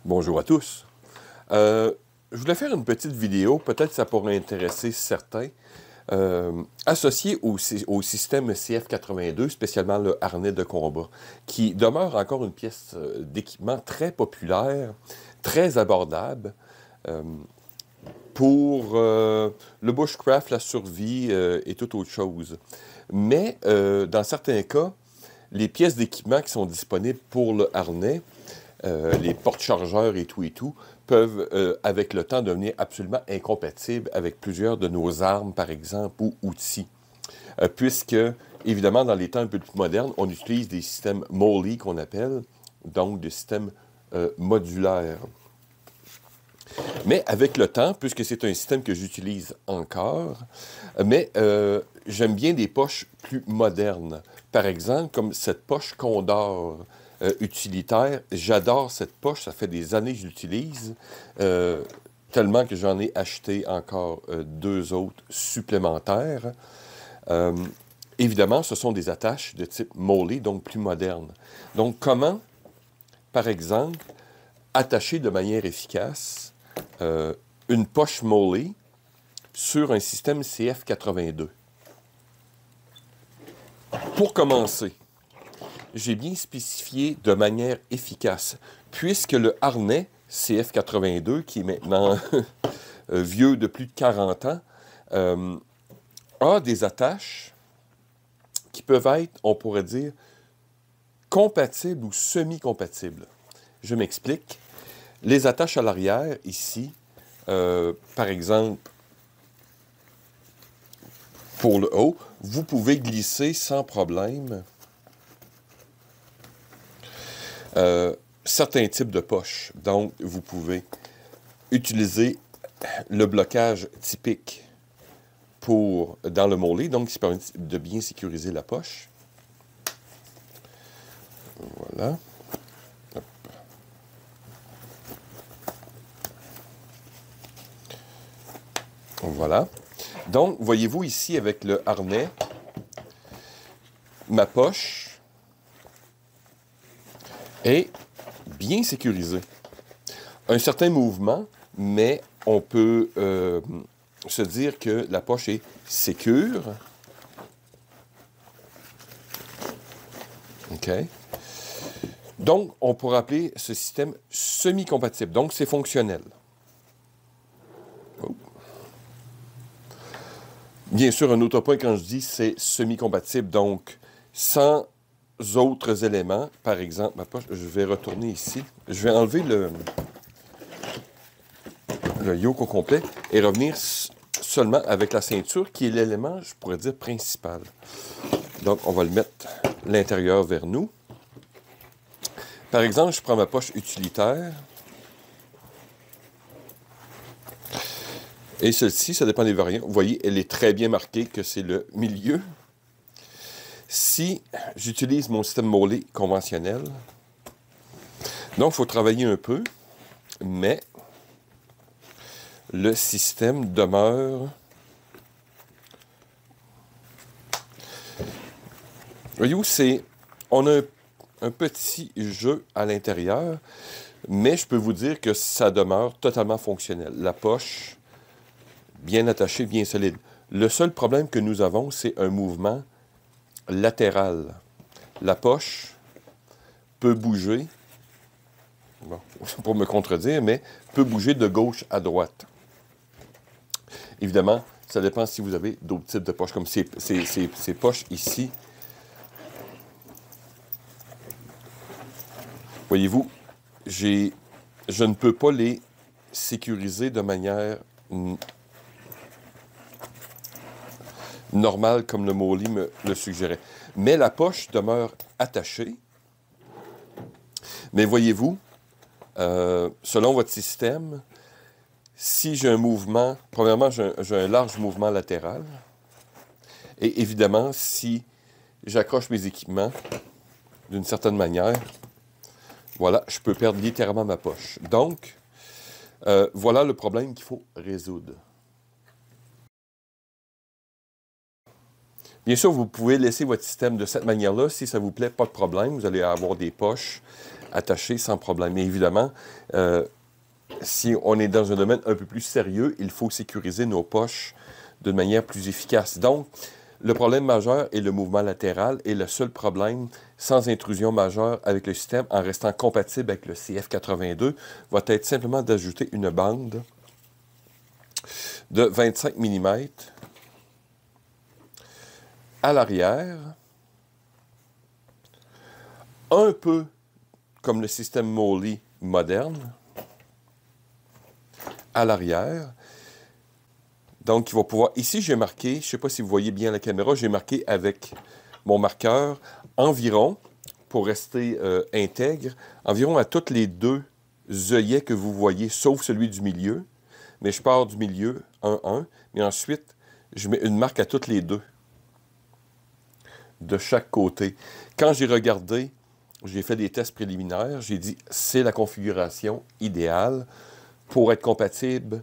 Bonjour à tous. Je voulais faire une petite vidéo, peut-être que ça pourrait intéresser certains, associée au système CF82, spécialement le harnais de combat, qui demeure encore une pièce d'équipement très populaire, très abordable euh, pour le bushcraft, la survie et toute autre chose. Mais dans certains cas, les pièces d'équipement qui sont disponibles pour le harnais, les porte-chargeurs et tout, peuvent, avec le temps, devenir absolument incompatibles avec plusieurs de nos armes, par exemple, ou outils. Puisque, évidemment, dans les temps un peu plus modernes, on utilise des systèmes MOLLE qu'on appelle, donc des systèmes modulaires. Mais avec le temps, puisque c'est un système que j'utilise encore, mais j'aime bien des poches plus modernes. Par exemple, comme cette poche Condor utilitaire. J'adore cette poche, ça fait des années que je l'utilise, tellement que j'en ai acheté encore deux autres supplémentaires. Euh, Évidemment, ce sont des attaches de type MOLLE, donc plus modernes. Donc, comment, par exemple, attacher de manière efficace une poche MOLLE sur un système CF82? Pour commencer, j'ai bien spécifié de manière efficace, puisque le harnais CF82, qui est maintenant vieux de plus de 40 ans, a des attaches qui peuvent être, on pourrait dire, compatibles ou semi-compatibles. Je m'explique. Les attaches à l'arrière, ici, par exemple, pour le haut, vous pouvez glisser sans problème certains types de poches. Donc, vous pouvez utiliser le blocage typique dans le MOLLE, donc qui permet de bien sécuriser la poche. Voilà. Hop. Voilà. Donc, voyez-vous ici avec le harnais, ma poche est bien sécurisée. Un certain mouvement, mais on peut se dire que la poche est sécure. OK. Donc, on pourrait appeler ce système semi-compatible. Donc, c'est fonctionnel. Oh. Bien sûr, un autre point, quand je dis c'est semi-compatible, donc sans autres éléments, par exemple, ma poche, je vais retourner ici. Je vais enlever le yoke au complet et revenir seulement avec la ceinture, qui est l'élément, je pourrais dire, principal. Donc, on va le mettre l'intérieur vers nous. Par exemple, je prends ma poche utilitaire. Et celle-ci, ça dépend des variants. Vous voyez, elle est très bien marquée que c'est le milieu. Si j'utilise mon système MOLLE conventionnel, donc il faut travailler un peu, mais le système demeure. Voyez-vous, on a un petit jeu à l'intérieur, mais je peux vous dire que ça demeure totalement fonctionnel. La poche, bien attachée, bien solide. Le seul problème que nous avons, c'est un mouvement latéral. La poche peut bouger, bon, pour me contredire, mais peut bouger de gauche à droite. Évidemment, ça dépend si vous avez d'autres types de poches, comme ces poches ici. Voyez-vous, je ne peux pas les sécuriser de manière normale comme le MOLLE me le suggérait. Mais la poche demeure attachée. Mais voyez-vous, selon votre système, si j'ai un mouvement, premièrement, j'ai un large mouvement latéral. Et évidemment, si j'accroche mes équipements d'une certaine manière, voilà, je peux perdre littéralement ma poche. Donc, voilà le problème qu'il faut résoudre. Bien sûr, vous pouvez laisser votre système de cette manière-là. Si ça vous plaît, pas de problème. Vous allez avoir des poches attacher sans problème. Mais évidemment, si on est dans un domaine un peu plus sérieux, il faut sécuriser nos poches d'une manière plus efficace. Donc, le problème majeur est le mouvement latéral et le seul problème, sans intrusion majeure avec le système, en restant compatible avec le CF82, va être simplement d'ajouter une bande de 25 mm à l'arrière, un peu comme le système Moley moderne, à l'arrière. Donc, il va pouvoir... Ici, j'ai marqué, je ne sais pas si vous voyez bien la caméra, j'ai marqué avec mon marqueur environ, pour rester intègre, environ à toutes les deux œillets que vous voyez, sauf celui du milieu. Mais je pars du milieu, 1, mais ensuite, je mets une marque à toutes les deux, de chaque côté. Quand j'ai regardé, j'ai fait des tests préliminaires, j'ai dit, c'est la configuration idéale pour être compatible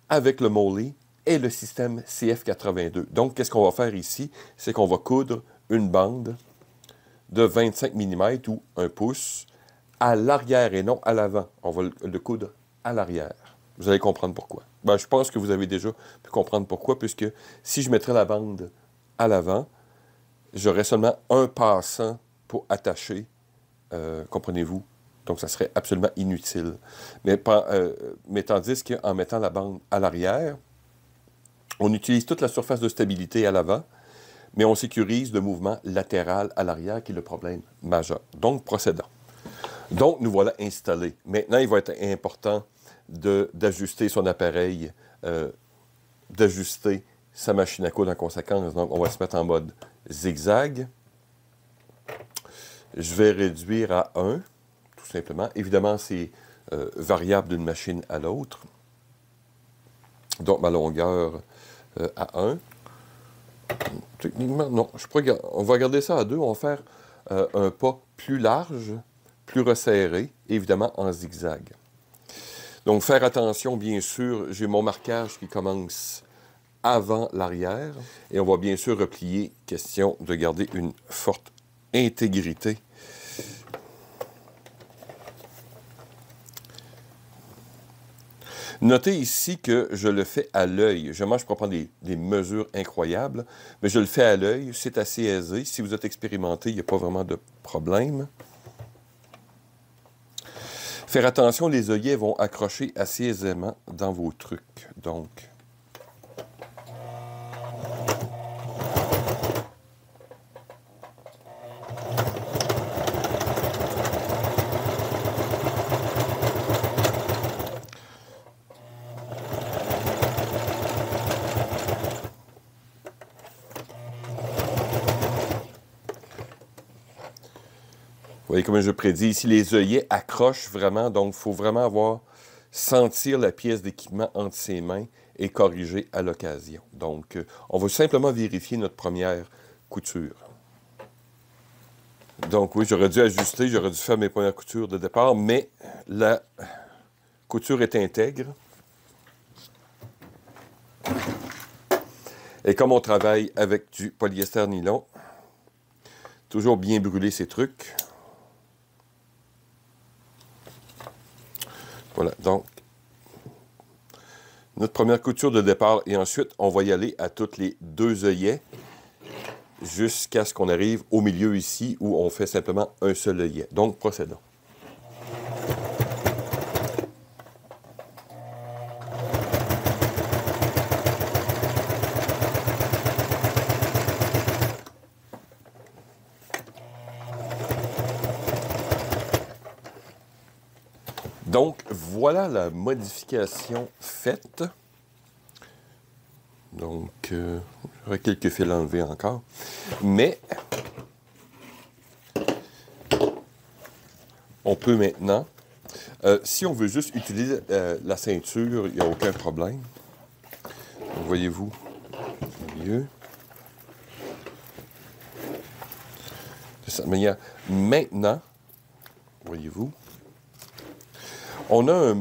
avec le Moley et le système CF82. Donc, qu'est-ce qu'on va faire ici? C'est qu'on va coudre une bande de 25 mm ou 1 pouce à l'arrière et non à l'avant. On va le coudre à l'arrière. Vous allez comprendre pourquoi. Ben, je pense que vous avez déjà pu comprendre pourquoi, puisque si je mettrais la bande à l'avant, j'aurais seulement un passant pour attacher, comprenez-vous? Donc, ça serait absolument inutile. Mais tandis qu'en mettant la bande à l'arrière, on utilise toute la surface de stabilité à l'avant, mais on sécurise le mouvement latéral à l'arrière, qui est le problème majeur. Donc, procédons. Donc, nous voilà installés. Maintenant, il va être important d'ajuster son appareil, d'ajuster sa machine à coudre en conséquence. Donc, on va se mettre en mode zigzag. Je vais réduire à 1, tout simplement. Évidemment, c'est variable d'une machine à l'autre. Donc, ma longueur à 1. Techniquement, non. On va garder ça à 2. On va faire un pas plus large, plus resserré, évidemment en zigzag. Donc, faire attention, bien sûr, j'ai mon marquage qui commence avant l'arrière. Et on va bien sûr replier, question de garder une forte intégrité. Notez ici que je le fais à l'œil. Moi, je ne peux pas prendre des mesures incroyables, mais je le fais à l'œil. C'est assez aisé. Si vous êtes expérimenté, il n'y a pas vraiment de problème. Faire attention, les œillets vont accrocher assez aisément dans vos trucs. Donc, vous voyez, comme je prédis, ici, les œillets accrochent vraiment. Donc, il faut vraiment sentir la pièce d'équipement entre ses mains et corriger à l'occasion. Donc, on va simplement vérifier notre première couture. Donc, oui, j'aurais dû ajuster, j'aurais dû faire mes premières coutures de départ, mais la couture est intègre. Et comme on travaille avec du polyester nylon, toujours bien brûler ces trucs. Voilà, donc, notre première couture de départ, et ensuite, on va y aller à toutes les deux œillets, jusqu'à ce qu'on arrive au milieu ici, où on fait simplement un seul œillet. Donc, procédons. Donc, voilà la modification faite. Donc, j'aurais quelques fils enlevés encore. Mais, on peut maintenant, si on veut juste utiliser la ceinture, il n'y a aucun problème. Voyez-vous, mieux. De cette manière. Maintenant, voyez-vous, on a un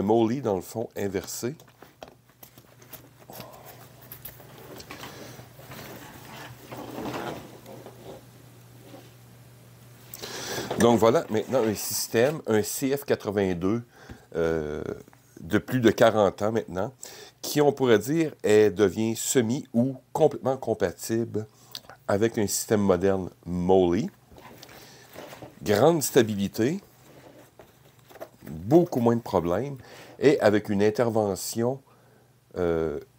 Moley dans le fond inversé. Donc voilà maintenant un système, un CF82 de plus de 40 ans maintenant, qui on pourrait dire devient semi ou complètement compatible avec un système moderne Moly. Grande stabilité, beaucoup moins de problèmes, et avec une intervention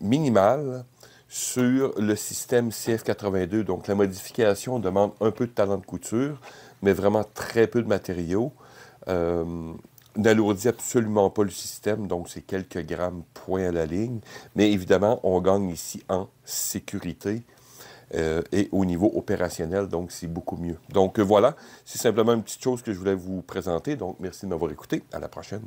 minimale sur le système CF82. Donc la modification demande un peu de talent de couture, mais vraiment très peu de matériaux. N'alourdit absolument pas le système, donc c'est quelques grammes point à la ligne. Mais évidemment, on gagne ici en sécurité et au niveau opérationnel, donc c'est beaucoup mieux. Donc voilà, c'est simplement une petite chose que je voulais vous présenter. Donc merci de m'avoir écouté. À la prochaine.